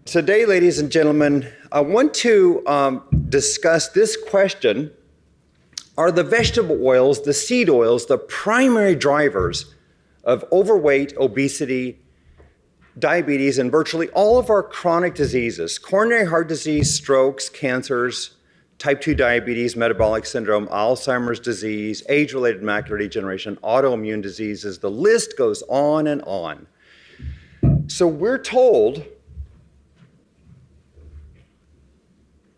Today, ladies and gentlemen, I want to discuss this question. Are the vegetable oils, the seed oils, the primary drivers of overweight, obesity, diabetes, and virtually all of our chronic diseases? Coronary heart disease, strokes, cancers, type 2 diabetes, metabolic syndrome, Alzheimer's disease, age-related macular degeneration, autoimmune diseases. The list goes on and on. So we're told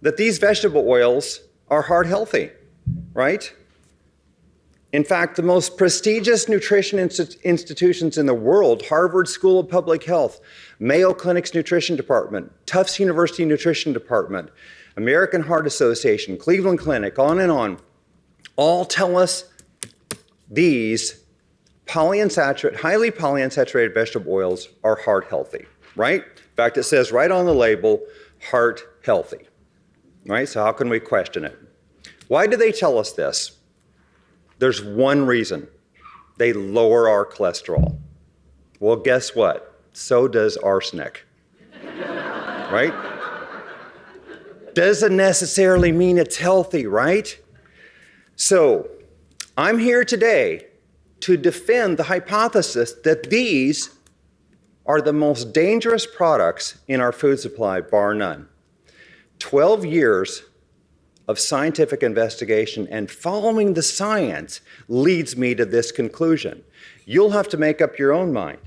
that these vegetable oils are heart healthy, right? In fact, the most prestigious nutrition institutions in the world, Harvard School of Public Health, Mayo Clinic's Nutrition Department, Tufts University Nutrition Department, American Heart Association, Cleveland Clinic, on and on, all tell us these highly polyunsaturated vegetable oils are heart healthy, right? In fact, it says right on the label, heart healthy. Right? So how can we question it? Why do they tell us this? There's one reason. They lower our cholesterol. Well, guess what? So does arsenic. Right? Doesn't necessarily mean it's healthy, right? So I'm here today to defend the hypothesis that these are the most dangerous products in our food supply, bar none. 12 years of scientific investigation and following the science leads me to this conclusion. You'll have to make up your own mind.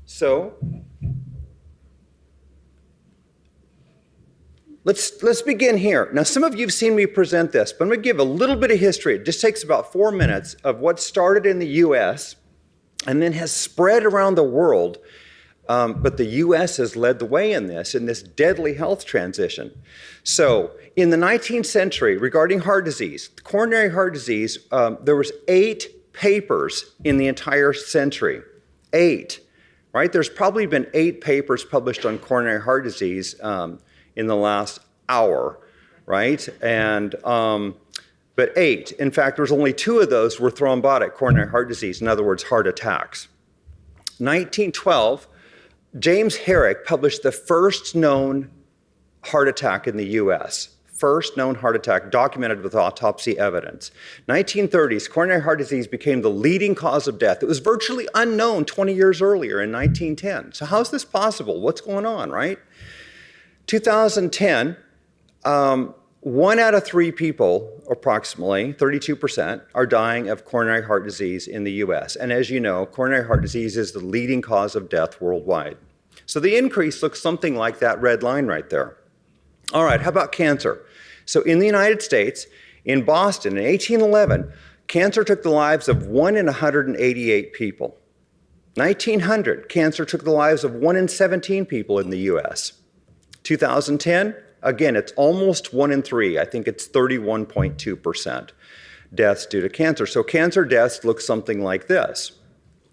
So, let's begin here. Now, some of you have seen me present this, but I'm going to give a little bit of history. It just takes about 4 minutes of what started in the US and then has spread around the world. But the US has led the way in this deadly health transition. So in the 19th century, regarding heart disease, coronary heart disease, there was 8 papers in the entire century. 8, right? There's probably been 8 papers published on coronary heart disease in the last hour, right? And but 8. In fact, there's only 2 of those were thrombotic coronary heart disease, in other words, heart attacks. 1912, James Herrick published the first known heart attack in the US. First known heart attack documented with autopsy evidence. 1930s, coronary heart disease became the leading cause of death. It was virtually unknown 20 years earlier in 1910. So how's this possible? What's going on, right? 2010, 1 out of 3 people, approximately 32%, are dying of coronary heart disease in the US. And as you know, coronary heart disease is the leading cause of death worldwide. So the increase looks something like that red line right there. All right, how about cancer? So in the United States, in Boston in 1811, cancer took the lives of 1 in 188 people. 1900, cancer took the lives of 1 in 17 people in the US. 2010, again, it's almost 1 in 3. I think it's 31.2% deaths due to cancer. So cancer deaths look something like this.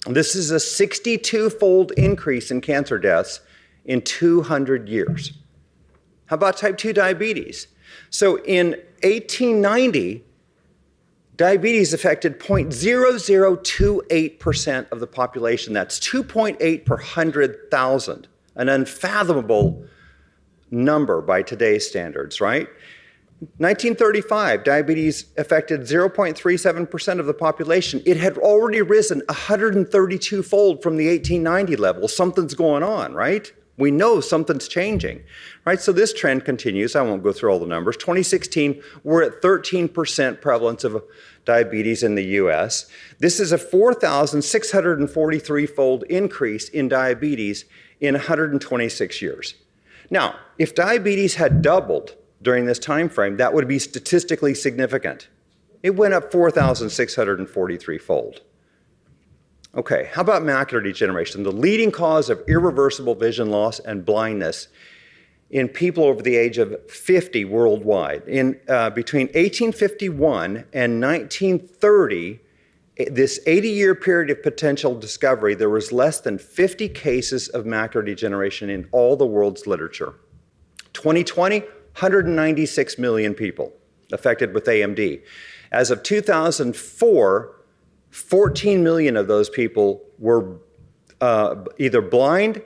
This is a 62-fold increase in cancer deaths in 200 years. How about type 2 diabetes? So in 1890, diabetes affected 0.0028% of the population. That's 2.8 per 100,000, an unfathomable number by today's standards, right? 1935, diabetes affected 0.37% of the population. It had already risen 132-fold from the 1890 level. Something's going on, right? We know something's changing, right? So this trend continues. I won't go through all the numbers. 2016, we're at 13% prevalence of diabetes in the US. This is a 4,643-fold increase in diabetes in 126 years. Now, if diabetes had doubled during this time frame, that would be statistically significant. It went up 4,643-fold. Okay, how about macular degeneration, the leading cause of irreversible vision loss and blindness in people over the age of 50 worldwide? In between 1851 and 1930, this 80-year period of potential discovery, there was less than 50 cases of macular degeneration in all the world's literature. 2020, 196 million people affected with AMD. As of 2004, 14 million of those people were either blind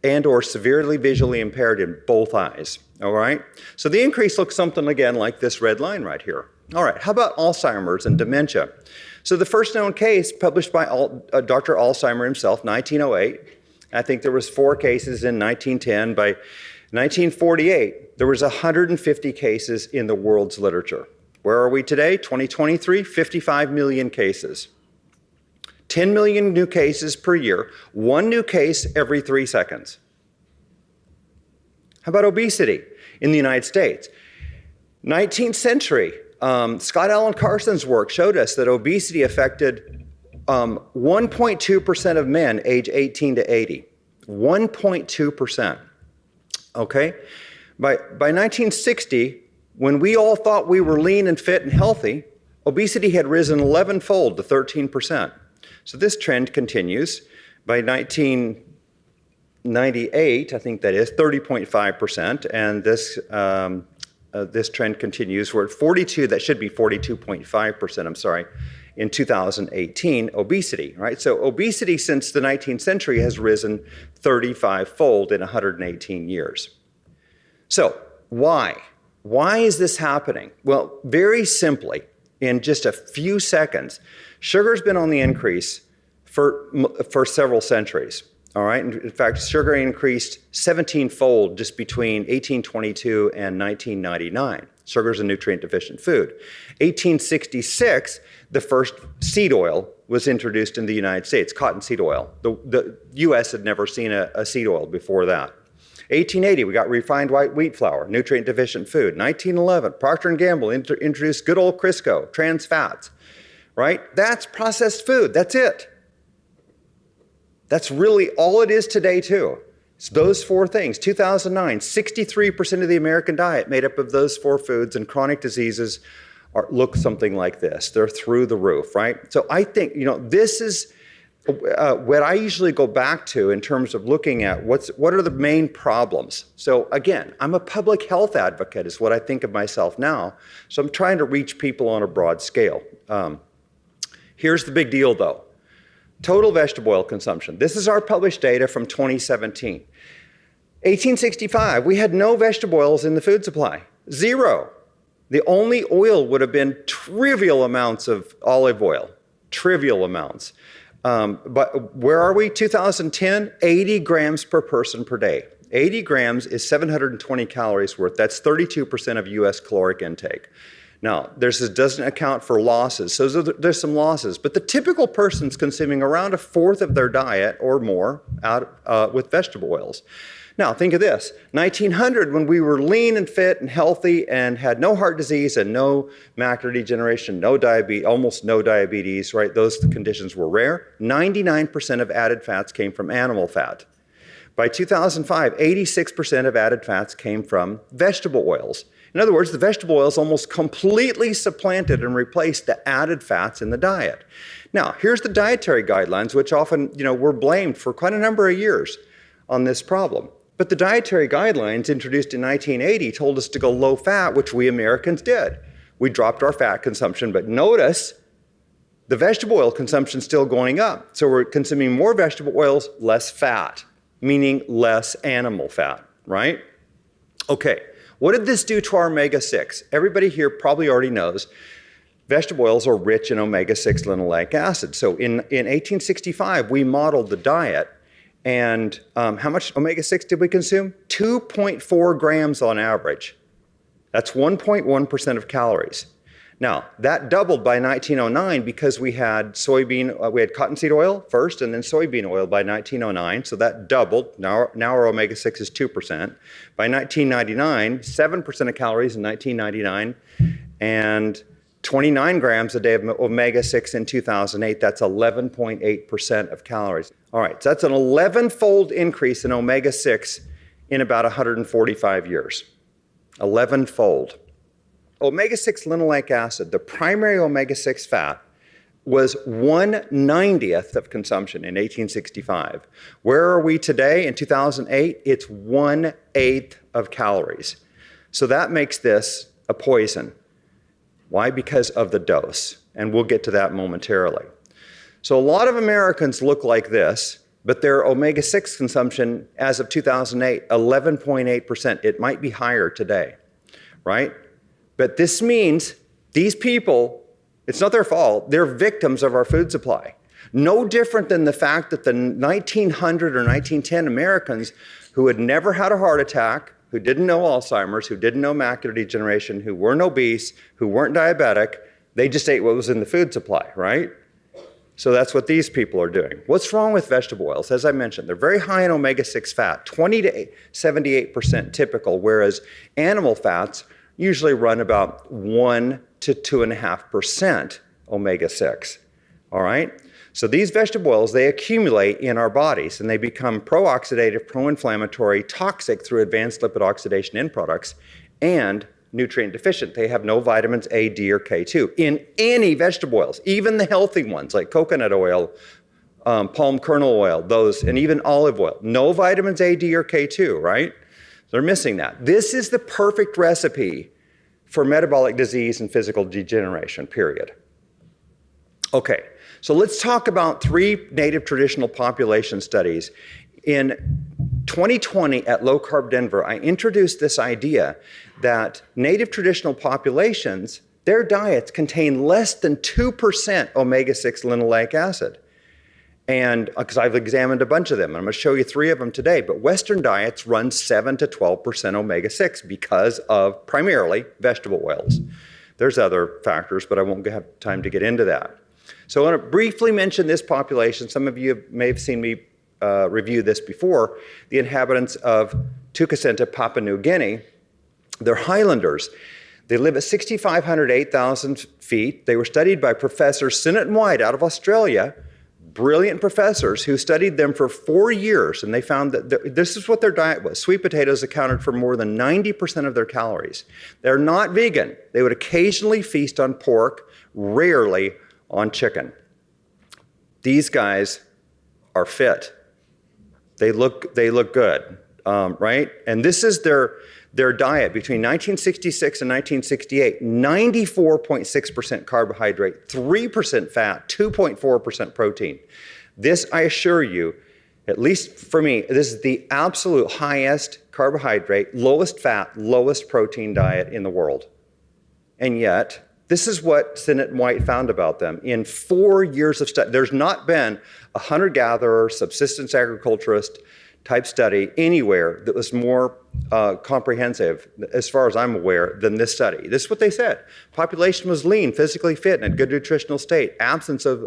and or severely visually impaired in both eyes, all right? So the increase looks something, again, like this red line right here. All right, how about Alzheimer's and dementia? So the first known case published by Dr. Alzheimer himself, 1908. I think there was 4 cases in 1910. By 1948, there was 150 cases in the world's literature. Where are we today? 2023, 55 million cases. 10 million new cases per year, 1 new case every 3 seconds. How about obesity in the United States? 19th century, Scott Allen Carson's work showed us that obesity affected 1.2% of men age 18 to 80. 1.2%. Okay? By 1960, when we all thought we were lean and fit and healthy, obesity had risen 11-fold to 13%. So this trend continues. By 1998, I think that is 30.5%, and this trend continues. We're at 42. That should be 42.5%. I'm sorry. In 2018, obesity. Right. So obesity since the 19th century has risen 35-fold in 118 years. So why? Why is this happening? Well, very simply, in just a few seconds, sugar's been on the increase for several centuries, all right? In fact, sugar increased 17-fold just between 1822 and 1999. Sugar's a nutrient-deficient food. 1866, the first seed oil was introduced in the United States, cottonseed oil. The U.S. had never seen a seed oil before that. 1880, we got refined white wheat flour, nutrient-deficient food. 1911, Procter & Gamble introduced good old Crisco, trans fats, right? That's processed food. That's it. That's really all it is today, too. It's those 4 things. 2009, 63% of the American diet made up of those 4 foods, and chronic diseases look something like this. They're through the roof, right? So I think, this is what I usually go back to in terms of looking at what are the main problems. So again, I'm a public health advocate is what I think of myself now. So I'm trying to reach people on a broad scale. Here's the big deal though. Total vegetable oil consumption. This is our published data from 2017. 1865, we had no vegetable oils in the food supply. 0. The only oil would have been trivial amounts of olive oil. Trivial amounts. But where are we? 2010, 80 grams per person per day. 80 grams is 720 calories worth. That's 32% of U.S. caloric intake. Now, this doesn't account for losses. So there's some losses. But the typical person's consuming around 1/4 of their diet or more with vegetable oils. Now, think of this. 1900, when we were lean and fit and healthy and had no heart disease and no macular degeneration, no diabetes, almost no diabetes, right? Those conditions were rare. 99% of added fats came from animal fat. By 2005, 86% of added fats came from vegetable oils. In other words, the vegetable oils almost completely supplanted and replaced the added fats in the diet. Now, here's the dietary guidelines, which often, were blamed for quite a number of years on this problem. But the dietary guidelines introduced in 1980 told us to go low fat, which we Americans did. We dropped our fat consumption, but notice the vegetable oil consumption is still going up. So we're consuming more vegetable oils, less fat, meaning less animal fat, right? Okay, what did this do to our omega-6? Everybody here probably already knows vegetable oils are rich in omega-6 linoleic acid. So in 1865, we modeled the diet. And how much omega-6 did we consume? 2.4 grams on average. That's 1.1% of calories. Now, that doubled by 1909 because we had cottonseed oil first and then soybean oil by 1909. So that doubled. Now our omega-6 is 2%. By 1999, 7% of calories in 1999 and 29 grams a day of omega-6 in 2008. That's 11.8% of calories. All right, so that's an 11-fold increase in omega-6 in about 145 years. 11-fold. Omega-6 linoleic acid, the primary omega-6 fat, was 1/90th of consumption in 1865. Where are we today in 2008? It's 1/8 of calories. So that makes this a poison. Why? Because of the dose. And we'll get to that momentarily. So a lot of Americans look like this, But their omega-6 consumption as of 2008, 11.8%. It might be higher today, right? But this means these people, it's not their fault, they're victims of our food supply. No different than the fact that the 1900 or 1910 Americans who had never had a heart attack, who didn't know Alzheimer's, who didn't know macular degeneration, who weren't obese, who weren't diabetic, they just ate what was in the food supply, right? So that's what these people are doing. What's wrong with vegetable oils? As I mentioned, they're very high in omega-6 fat, 20 to 78% typical, whereas animal fats usually run about 1 to 2.5% omega-6, all right? So these vegetable oils, they accumulate in our bodies and they become pro-oxidative, pro-inflammatory, toxic through advanced lipid oxidation end products, and nutrient deficient. They have no vitamins A, D, or K2 in any vegetable oils, even the healthy ones like coconut oil, palm kernel oil, those, and even olive oil. No vitamins A, D, or K2, right? They're missing that. This is the perfect recipe for metabolic disease and physical degeneration, period. Okay, so let's talk about 3 native traditional population studies. In 2020 at Low Carb Denver, I introduced this idea that native traditional populations, their diets contain less than 2% omega-6 linoleic acid. And because I've examined a bunch of them, I'm going to show you 3 of them today, but Western diets run 7 to 12% omega-6 because of primarily vegetable oils. There's other factors, but I won't have time to get into that. So I want to briefly mention this population. Some of you may have seen me review this before. The inhabitants of Tukasenta, Papua New Guinea, they're highlanders. They live at 6,500 to 8,000 feet. They were studied by Professor Sinnott and White out of Australia, brilliant professors who studied them for 4 years, and they found that this is what their diet was. Sweet potatoes accounted for more than 90% of their calories. They're not vegan. They would occasionally feast on pork, rarely on chicken. These guys are fit. They look good, right? And this is their diet between 1966 and 1968, 94.6% carbohydrate, 3% fat, 2.4% protein. This, I assure you, at least for me, this is the absolute highest carbohydrate, lowest fat, lowest protein diet in the world. And yet, this is what Sinnott and White found about them. In 4 years of study, there's not been a hunter-gatherer, subsistence agriculturist type study anywhere that was more comprehensive, as far as I'm aware, than this study. This is what they said. Population was lean, physically fit, and in good nutritional state, absence of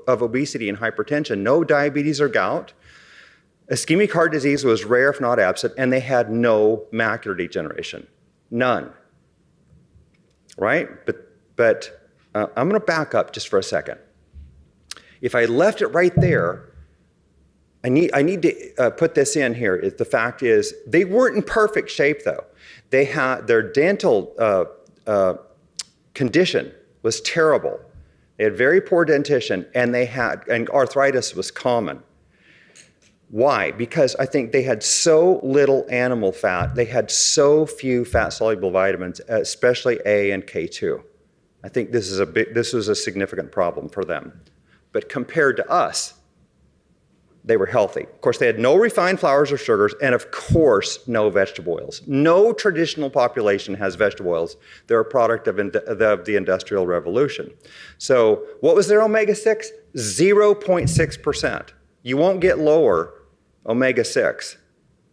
obesity and hypertension, no diabetes or gout. Ischemic heart disease was rare if not absent, and they had no macular degeneration. None. Right? But I'm going to back up just for a second. If I left it right there, I need to put this in here. The fact is, they weren't in perfect shape, though. They had their dental condition was terrible. They had very poor dentition, and arthritis was common. Why? Because I think they had so little animal fat. They had so few fat-soluble vitamins, especially A and K2. I think this was a significant problem for them. But compared to us, they were healthy. Of course, they had no refined flours or sugars, and of course, no vegetable oils. No traditional population has vegetable oils. They're a product of the Industrial Revolution. So what was their omega-6? 0.6%. You won't get lower omega-6.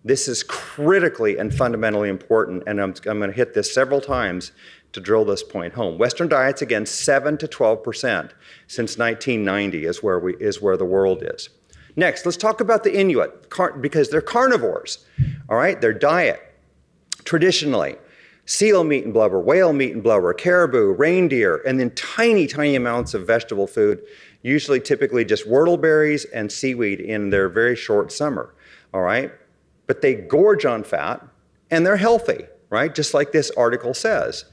This is critically and fundamentally important, and I'm going to hit this several times to drill this point home. Western diets, again, 7 to 12% since 1990 is where the world is. Next, let's talk about the Inuit, because they're carnivores, all right? Their diet, traditionally, seal meat and blubber, whale meat and blubber, caribou, reindeer, and then tiny, tiny amounts of vegetable food, typically just whortleberries and seaweed in their very short summer, all right? But they gorge on fat, and they're healthy, right? Just like this article says.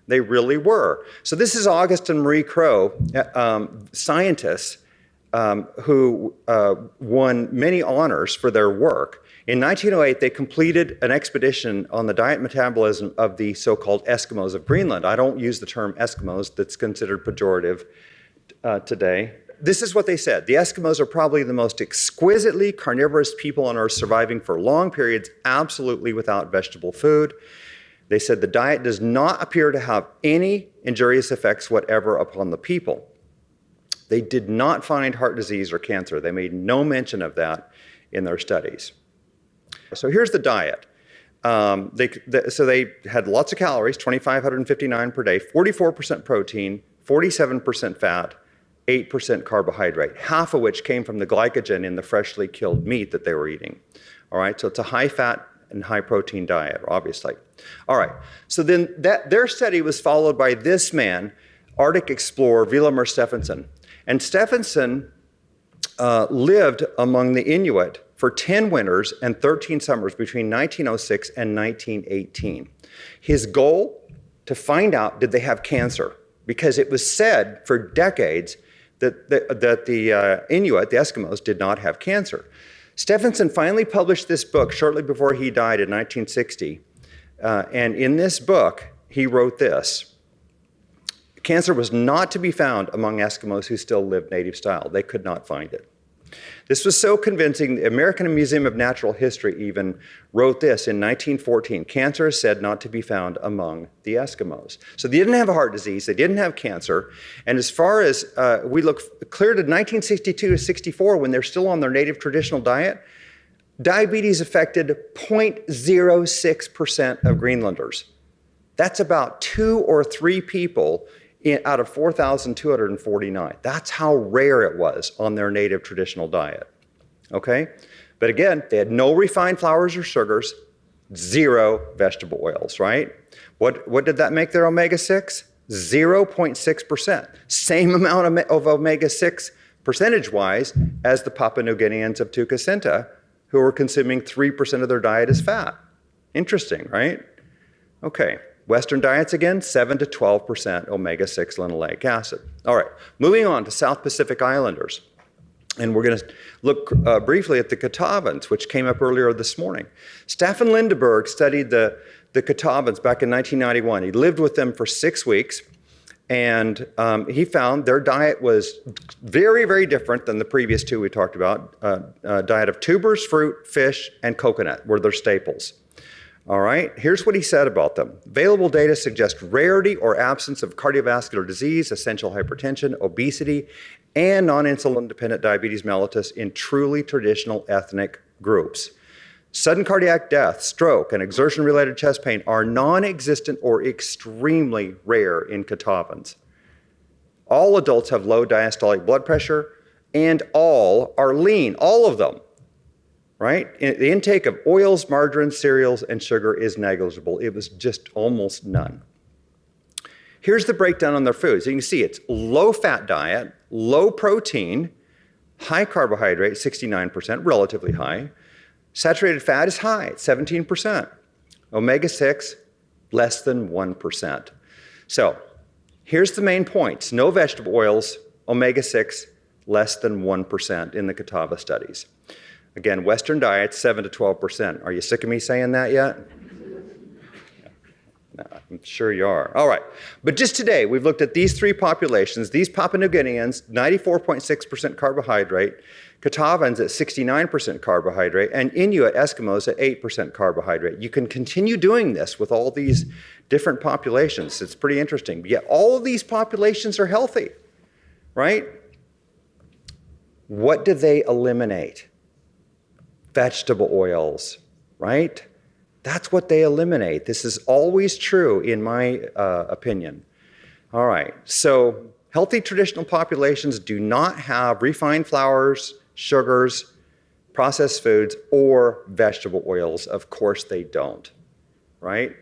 They really were. So this is August and Marie Crow, scientists who won many honors for their work. In 1908, they completed an expedition on the diet metabolism of the so-called Eskimos of Greenland. I don't use the term Eskimos, that's considered pejorative today. this is what they said. The Eskimos are probably the most exquisitely carnivorous people on Earth, surviving for long periods absolutely without vegetable food. They said the diet does not appear to have any injurious effects whatever upon the people. They did not find heart disease or cancer. They made no mention of that in their studies. So here's the diet. So they had lots of calories, 2,559 per day, 44% protein, 47% fat, 8% carbohydrate, half of which came from the glycogen in the freshly killed meat that they were eating. All right, so it's a high fat and high protein diet, obviously. All right, so then their study was followed by this man, Arctic explorer Vilhjalmur Stefansson. And Stefansson lived among the Inuit for 10 winters and 13 summers between 1906 and 1918. His goal, to find out did they have cancer, because it was said for decades that the Inuit, the Eskimos, did not have cancer. Stefansson finally published this book shortly before he died in 1960. And in this book, he wrote this: cancer was not to be found among Eskimos who still lived native style. They could not find it. This was so convincing, the American Museum of Natural History even wrote this in 1914. Cancer is said not to be found among the Eskimos. So they didn't have a heart disease, they didn't have cancer. And as far as we look clear to 1962 to 64, when they're still on their native traditional diet, diabetes affected 0.06% of Greenlanders. That's about 2 or 3 people out of 4,249. That's how rare it was on their native traditional diet, okay? But again, they had no refined flours or sugars, 0 vegetable oils, right? What did that make their omega-6? 0.6%. Same amount of omega-6 percentage-wise as the Papua New Guineans of Tukasinta, who were consuming 3% of their diet as fat. Interesting, right? Okay. Western diets, again, 7 to 12% omega-6 linoleic acid. All right, moving on to South Pacific Islanders. And we're going to look briefly at the Catawbans, which came up earlier this morning. Staffan Lindeberg studied the Catawbans back in 1991. He lived with them for 6 weeks, and he found their diet was very, very different than the previous 2 we talked about. Diet of tubers, fruit, fish, and coconut were their staples. All right, here's what he said about them. Available data suggest rarity or absence of cardiovascular disease, essential hypertension, obesity, and non-insulin-dependent diabetes mellitus in truly traditional ethnic groups. Sudden cardiac death, stroke, and exertion-related chest pain are non-existent or extremely rare in Catawbans. All adults have low diastolic blood pressure, and all are lean, all of them. Right? The intake of oils, margarine, cereals, and sugar is negligible. It was just almost none. Here's the breakdown on their foods. You can see it's low-fat diet, low protein, high carbohydrate, 69%, relatively high. Saturated fat is high, 17%. Omega-6, less than 1%. So here's the main points. No vegetable oils, omega-6, less than 1% in the Catawba studies. Again, Western diets, 7 to 12%. Are you sick of me saying that yet? No, I'm sure you are. All right. But just today, we've looked at these 3 populations. These Papua New Guineans, 94.6% carbohydrate, Catawbans at 69% carbohydrate, and Inuit Eskimos at 8% carbohydrate. You can continue doing this with all these different populations. It's pretty interesting. But yet all of these populations are healthy, right? What do they eliminate? Vegetable oils, right? That's what they eliminate. This is always true in my opinion. All right, so healthy traditional populations do not have refined flours, sugars, processed foods, or vegetable oils. Of course they don't, right?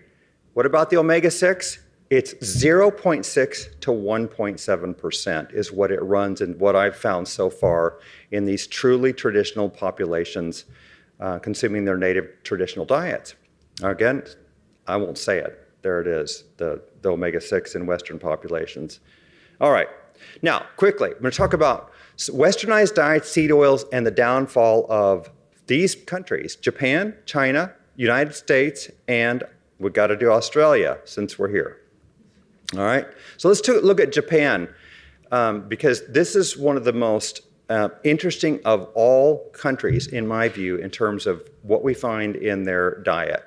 What about the omega-6? It's 0.6 to 1.7% is what it runs and what I've found so far in these truly traditional populations consuming their native traditional diets. Again, I won't say it. There it is, the omega-6 in Western populations. All right, now quickly, I'm going to talk about Westernized diets, seed oils, and the downfall of these countries: Japan, China, United States, and we've got to do Australia since we're here. All right, so let's look at Japan. because this is one of the most interesting of all countries, in my view, in terms of what we find in their diet.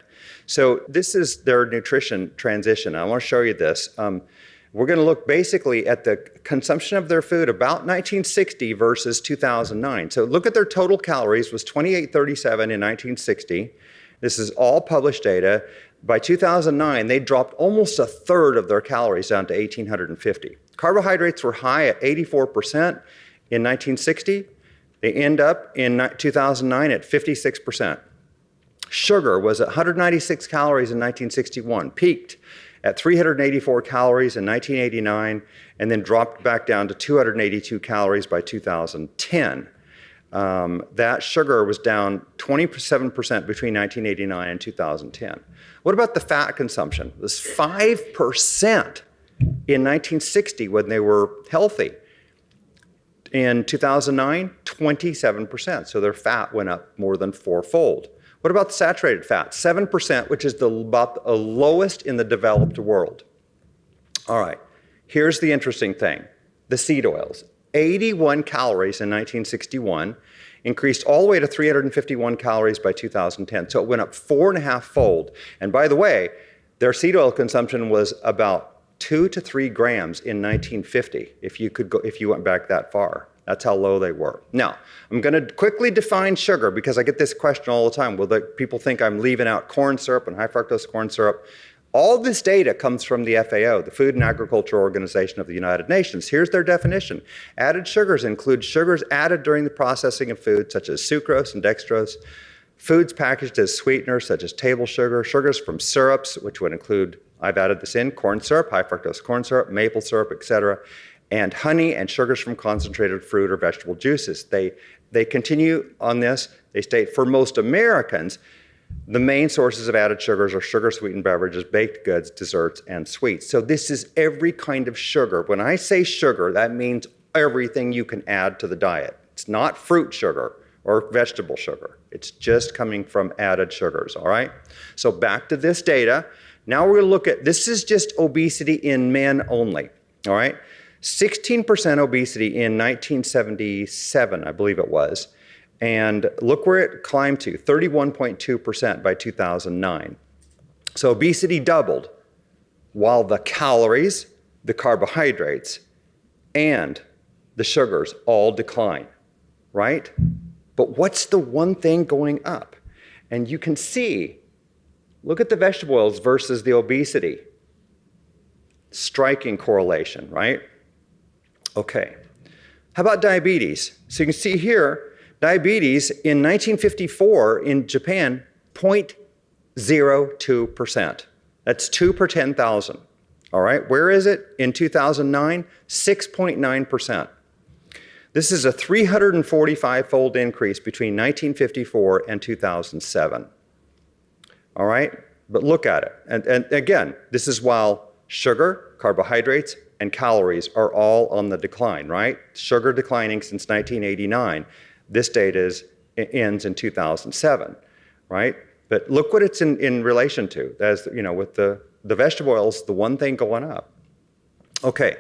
So this is their nutrition transition. I want to show you this. We're going to look basically at the consumption of their food about 1960 versus 2009. So look at their total calories was 2837 in 1960. This is all published data. By 2009, they dropped almost a third of their calories down to 1,850. Carbohydrates were high at 84% in 1960. They end up in 2009 at 56%. Sugar was at 196 calories in 1961, peaked at 384 calories in 1989, and then dropped back down to 282 calories by 2010. That sugar was down 27% between 1989 and 2010. What about the fat consumption? It was 5% in 1960 when they were healthy. In 2009, 27%. So their fat went up more than fourfold. What about the saturated fat? 7%, which is about the lowest in the developed world. All right, here's the interesting thing. The seed oils, 81 calories in 1961, increased all the way to 351 calories by 2010. So it went up 4.5-fold. And by the way, their seed oil consumption was about 2 to 3 grams in 1950, if you went back that far. That's how low they were. Now, I'm going to quickly define sugar because I get this question all the time. Will people think I'm leaving out corn syrup and high fructose corn syrup? All this data comes from the FAO, the Food and Agriculture Organization of the United Nations. Here's their definition. Added sugars include sugars added during the processing of food, such as sucrose and dextrose, foods packaged as sweeteners, such as table sugar, sugars from syrups, which would include, I've added this in, corn syrup, high fructose corn syrup, maple syrup, etc., and honey and sugars from concentrated fruit or vegetable juices. They continue on this. They state, for most Americans, the main sources of added sugars are sugar-sweetened beverages, baked goods, desserts, and sweets. So this is every kind of sugar. When I say sugar, that means everything you can add to the diet. It's not fruit sugar or vegetable sugar. It's just coming from added sugars, all right? So back to this data. Now we're gonna look at, this is just obesity in men only, all right? 16% obesity in 1977, I believe it was. And look where it climbed to, 31.2% by 2009. So obesity doubled while the calories, the carbohydrates, and the sugars all decline, right? But what's the one thing going up? And you can see, look at the vegetable oils versus the obesity. Striking correlation, right? Okay, how about diabetes? So you can see here, diabetes in 1954 in Japan, 0.02%. That's 2 per 10,000. All right, where is it in 2009? 6.9%. This is a 345-fold increase between 1954 and 2007. All right, but look at it. And again, this is while sugar, carbohydrates, and calories are all on the decline, right? Sugar declining since 1989. This data ends in 2007, right? But look what it's in relation to. As you know, with the vegetable oils, the one thing going up. Okay,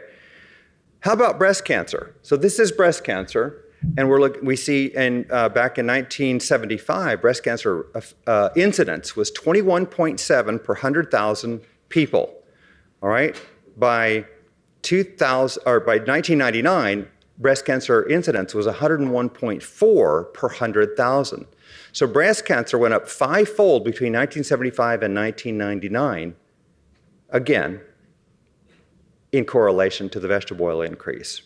how about breast cancer? So this is breast cancer, and we see back in 1975, breast cancer incidence was 21.7 per 100,000 people. All right, by 1999, breast cancer incidence was 101.4 per 100,000. So breast cancer went up 5-fold between 1975 and 1999, again, in correlation to the vegetable oil increase.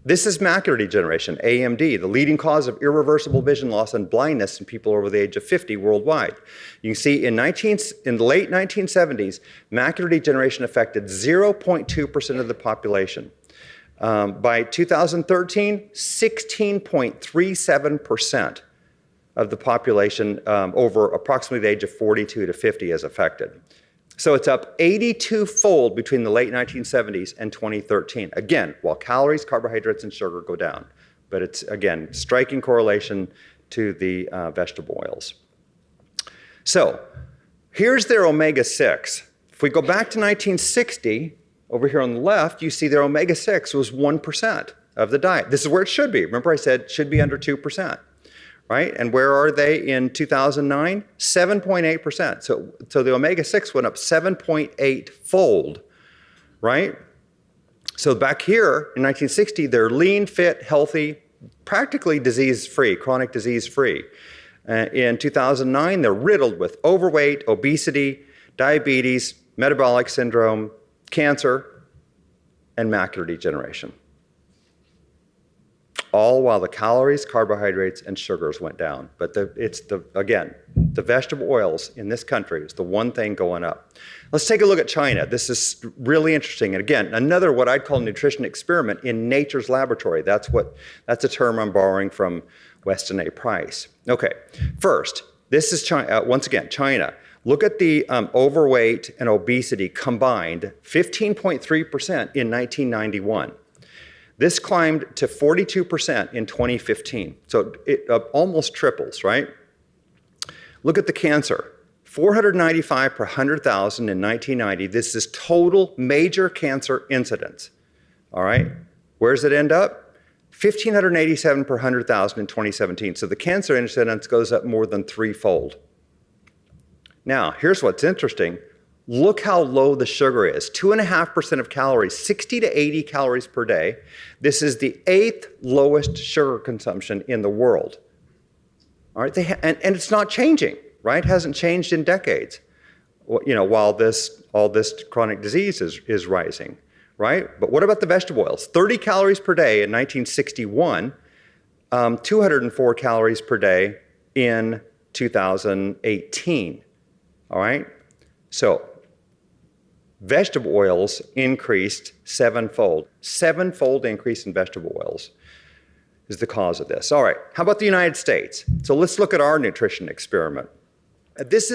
This is macular degeneration, AMD, the leading cause of irreversible vision loss and blindness in people over the age of 50 worldwide. You can see in the late 1970s, macular degeneration affected 0.2% of the population. By 2013, 16.37% of the population over approximately the age of 42 to 50 is affected. So it's up 82-fold between the late 1970s and 2013. Again, while calories, carbohydrates, and sugar go down. But it's, again, striking correlation to the vegetable oils. So here's their omega-6. If we go back to 1960, over here on the left, you see their omega-6 was 1% of the diet. This is where it should be. Remember I said it should be under 2%, right? And where are they in 2009? 7.8%. So the omega-6 went up 7.8-fold, right? So back here in 1960, they're lean, fit, healthy, practically disease-free, chronic disease-free. In 2009, they're riddled with overweight, obesity, diabetes, metabolic syndrome, cancer, and macular degeneration. All while the calories, carbohydrates, and sugars went down. But again, the vegetable oils in this country is the one thing going up. Let's take a look at China. This is really interesting. And again, another what I'd call nutrition experiment in nature's laboratory. That's a term I'm borrowing from Weston A. Price. Okay, first, this is China. Once again, China. Look at the overweight and obesity combined, 15.3% in 1991. This climbed to 42% in 2015. So it almost triples, right? Look at the cancer. 495 per 100,000 in 1990. This is total major cancer incidence. All right? Where does it end up? 1,587 per 100,000 in 2017. So the cancer incidence goes up more than threefold. Now, here's what's interesting. Look how low the sugar is. 2.5% of calories, 60 to 80 calories per day. This is the 8th lowest sugar consumption in the world. All right, and it's not changing, right? It hasn't changed in decades. While all this chronic disease is rising, right? But what about the vegetable oils? 30 calories per day in 1961, 204 calories per day in 2018. All right, so vegetable oils increased sevenfold. Sevenfold increase in vegetable oils is the cause of this. All right, how about the United States? So let's look at our nutrition experiment. This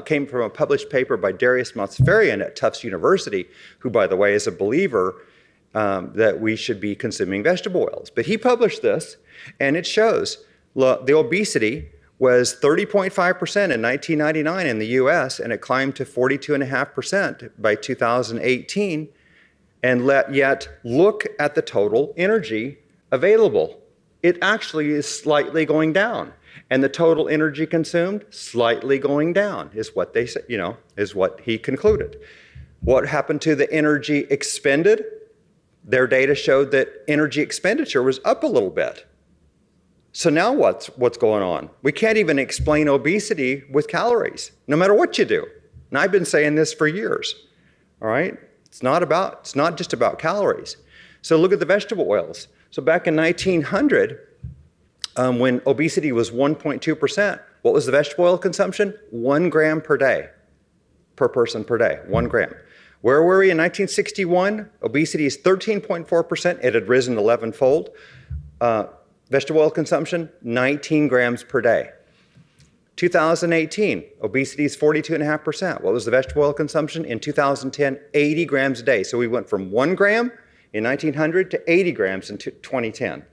came from a published paper by Darius Motsfarian at Tufts University, who, by the way, is a believer that we should be consuming vegetable oils. But he published this, and it shows the obesity was 30.5% in 1999 in the US, and it climbed to 42.5% by 2018. And yet, look at the total energy available. It actually is slightly going down. And the total energy consumed, slightly going down, is what they say, is what he concluded. What happened to the energy expended? Their data showed that energy expenditure was up a little bit. So now what's going on? We can't even explain obesity with calories, no matter what you do. And I've been saying this for years, all right? It's not just about calories. So look at the vegetable oils. So back in 1900, when obesity was 1.2%, what was the vegetable oil consumption? 1 gram per day, per person per day, 1 gram. Where were we in 1961? Obesity is 13.4%. It had risen 11-fold. Vegetable oil consumption, 19 grams per day. 2018, obesity is 42.5%. What was the vegetable oil consumption? In 2010, 80 grams a day. So we went from 1 gram in 1900 to 80 grams in 2010.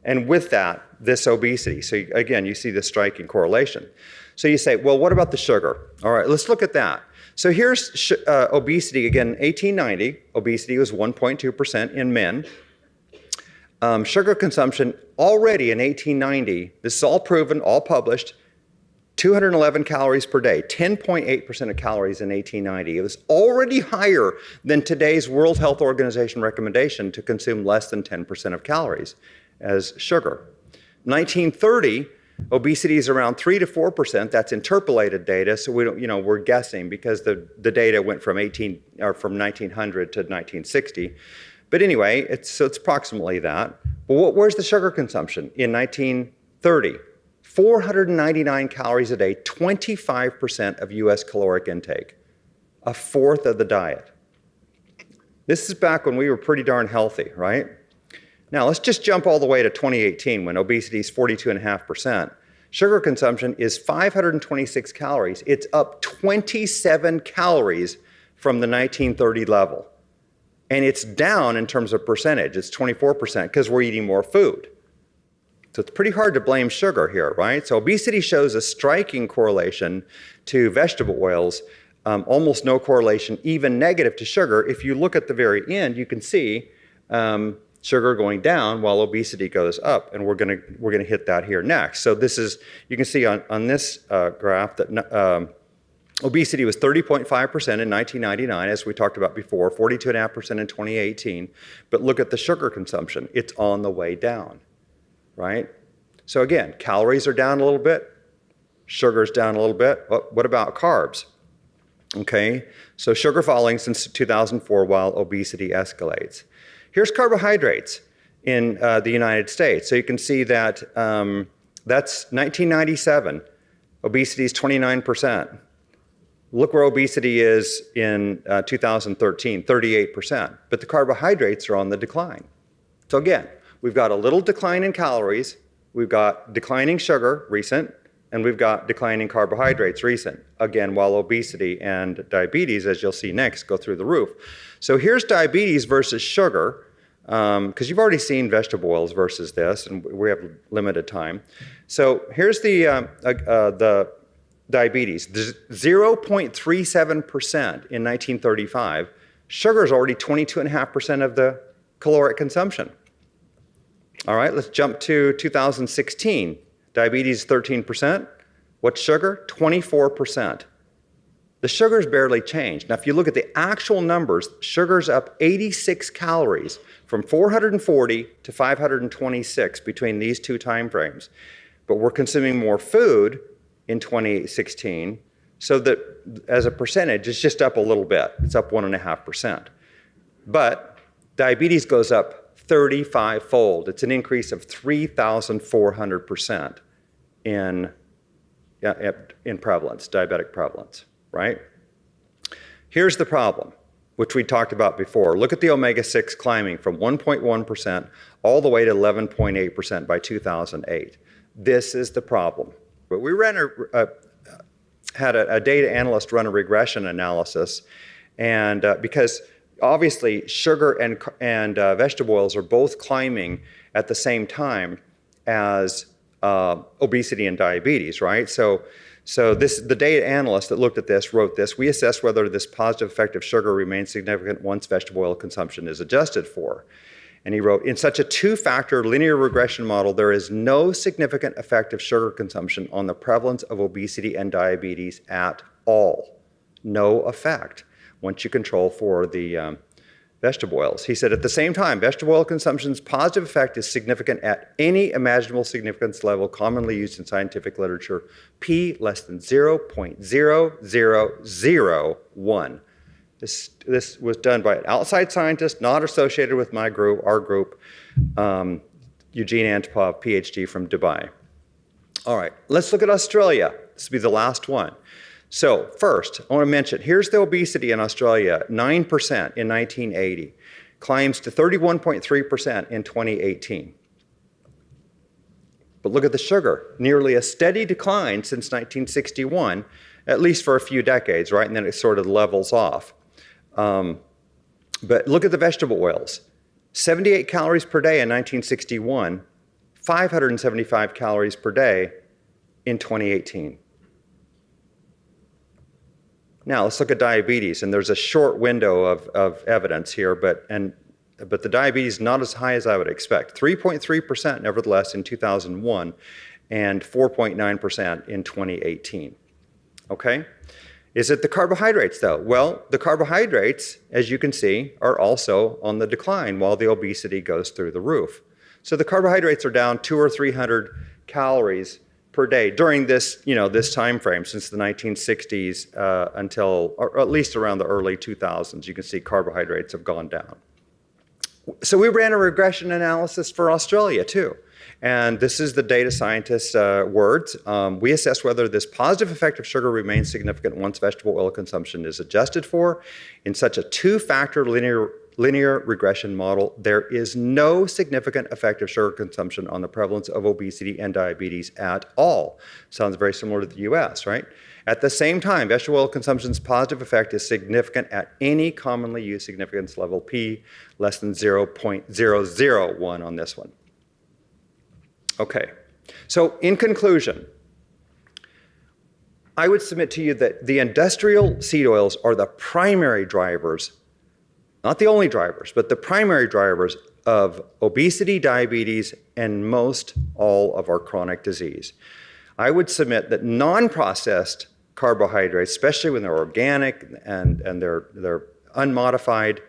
And with that, this obesity. So again, you see the striking correlation. So you say, well, what about the sugar? All right, let's look at that. So here's obesity. Again, 1890, obesity was 1.2% in men. Sugar consumption already in 1890, this is all proven, all published, 211 calories per day, 10.8% of calories in 1890. It was already higher than today's World Health Organization recommendation to consume less than 10% of calories as sugar. 1930, obesity is around 3 to 4%. That's interpolated data, so we don't, we're guessing because the data went from 1900 to 1960. But anyway, it's approximately that. But where's the sugar consumption? In 1930, 499 calories a day, 25% of US caloric intake, a fourth of the diet. This is back when we were pretty darn healthy, right? Now let's just jump all the way to 2018 when obesity is 42.5%. Sugar consumption is 526 calories. It's up 27 calories from the 1930 level. And it's down in terms of percentage. It's 24% because we're eating more food. So it's pretty hard to blame sugar here, right? So obesity shows a striking correlation to vegetable oils almost no correlation, even negative to sugar. If you look at the very end, you can see sugar going down while obesity goes up, and we're gonna hit that here next. So this is, you can see on this graph that obesity was 30.5% in 1999, as we talked about before, 42.5% in 2018. But look at the sugar consumption; it's on the way down, right? So again, calories are down a little bit, sugar's down a little bit. What about carbs? Okay, so sugar falling since 2004 while obesity escalates. Here's carbohydrates in the United States. So you can see that that's 1997. Obesity is 29%. Look where obesity is in 2013, 38%. But the carbohydrates are on the decline. So again, we've got a little decline in calories, we've got declining sugar, recent, and we've got declining carbohydrates, recent. Again, while obesity and diabetes, as you'll see next, go through the roof. So here's diabetes versus sugar, because you've already seen vegetable oils versus this, and we have limited time. So here's the diabetes, 0.37% in 1935. Sugar is already 22.5% of the caloric consumption. All right, let's jump to 2016. Diabetes, 13%. What's sugar? 24%. The sugar's barely changed. Now, if you look at the actual numbers, sugar's up 86 calories from 440 to 526 between these two time frames. But we're consuming more food in 2016, so that as a percentage, it's just up a little bit. It's up 1.5%. But diabetes goes up 35-fold. It's an increase of 3,400% in prevalence, diabetic prevalence, right? Here's the problem, which we talked about before. Look at the omega-6 climbing from 1.1% all the way to 11.8% by 2008. This is the problem. But we had a data analyst run a regression analysis, and because obviously sugar and vegetable oils are both climbing at the same time as obesity and diabetes, right? So the data analyst that looked at this wrote this: we assess whether this positive effect of sugar remains significant once vegetable oil consumption is adjusted for. And he wrote, in such a two-factor linear regression model, there is no significant effect of sugar consumption on the prevalence of obesity and diabetes at all. No effect once you control for the vegetable oils. He said, at the same time, vegetable oil consumption's positive effect is significant at any imaginable significance level commonly used in scientific literature, p less than 0.0001. This was done by an outside scientist, not associated with my group, our group, Eugene Antipov, PhD from Dubai. All right, let's look at Australia. This will be the last one. So first, I want to mention, here's the obesity in Australia, 9% in 1980, climbs to 31.3% in 2018. But look at the sugar, nearly a steady decline since 1961, at least for a few decades, right? And then it sort of levels off. But look at the vegetable oils. 78 calories per day in 1961, 575 calories per day in 2018. Now let's look at diabetes, and there's a short window of evidence here, but the diabetes is not as high as I would expect. 3.3% nevertheless in 2001 and 4.9% in 2018. Okay? Is it the carbohydrates though? Well, the carbohydrates, as you can see, are also on the decline while the obesity goes through the roof. So the carbohydrates are down 200 or 300 calories per day during this, this time frame since the 1960s until, or at least around the early 2000s. You can see carbohydrates have gone down. So we ran a regression analysis for Australia too. And this is the data scientist's words. We assess whether this positive effect of sugar remains significant once vegetable oil consumption is adjusted for. In such a two-factor linear regression model, there is no significant effect of sugar consumption on the prevalence of obesity and diabetes at all. Sounds very similar to the US, right? At the same time, vegetable oil consumption's positive effect is significant at any commonly used significance level, p less than 0.001 on this one. Okay, so in conclusion, I would submit to you that the industrial seed oils are the primary drivers, not the only drivers, but the primary drivers of obesity, diabetes, and most all of our chronic disease. I would submit that non-processed carbohydrates, especially when they're organic and they're unmodified,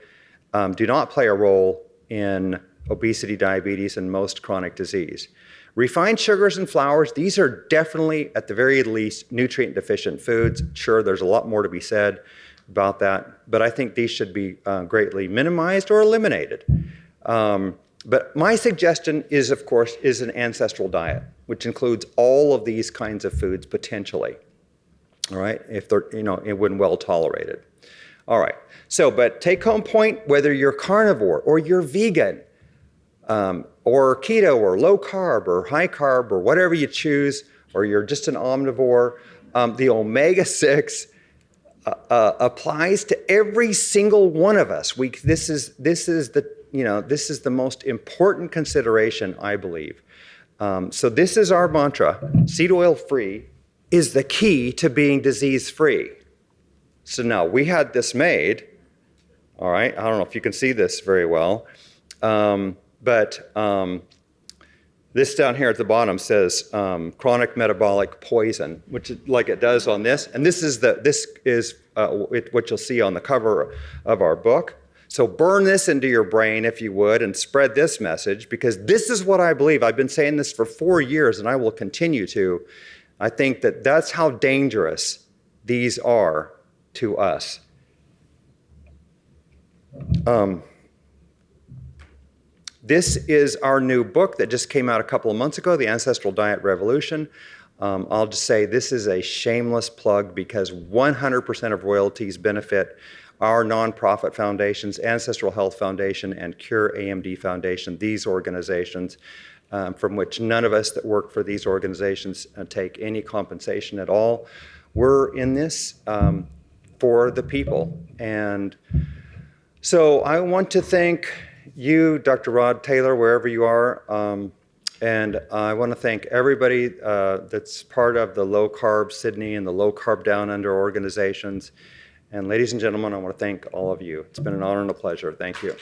do not play a role in obesity, diabetes, and most chronic disease. Refined sugars and flours, these are definitely, at the very least, nutrient deficient foods. Sure, there's a lot more to be said about that, but I think these should be greatly minimized or eliminated. But my suggestion is, of course, is an ancestral diet, which includes all of these kinds of foods potentially, all right, if they're, when well tolerated. All right, so, but take home point, whether you're carnivore or you're vegan, or keto or low carb or high carb or whatever you choose, or you're just an omnivore, the omega-6 applies to every single one of us. This is the most important consideration, I believe. So this is our mantra: seed oil free is the key to being disease free. So now we had this made, all right, I don't know if you can see this very well, but this down here at the bottom says chronic metabolic poison, which is like it does on this. And this is what you'll see on the cover of our book. So burn this into your brain, if you would, and spread this message, because this is what I believe. I've been saying this for 4 years, and I will continue to. I think that that's how dangerous these are to us. This is our new book that just came out a couple of months ago, The Ancestral Diet Revolution. I'll just say this is a shameless plug because 100% of royalties benefit our nonprofit foundations, Ancestral Health Foundation and Cure AMD Foundation, these organizations, from which none of us that work for these organizations take any compensation at all. We're in this for the people. And so I want to thank you, Dr. Rod Taylor, wherever you are, and I want to thank everybody that's part of the Low Carb Sydney and the Low Carb Down Under organizations. And ladies and gentlemen, I want to thank all of you. It's been an honor and a pleasure. Thank you.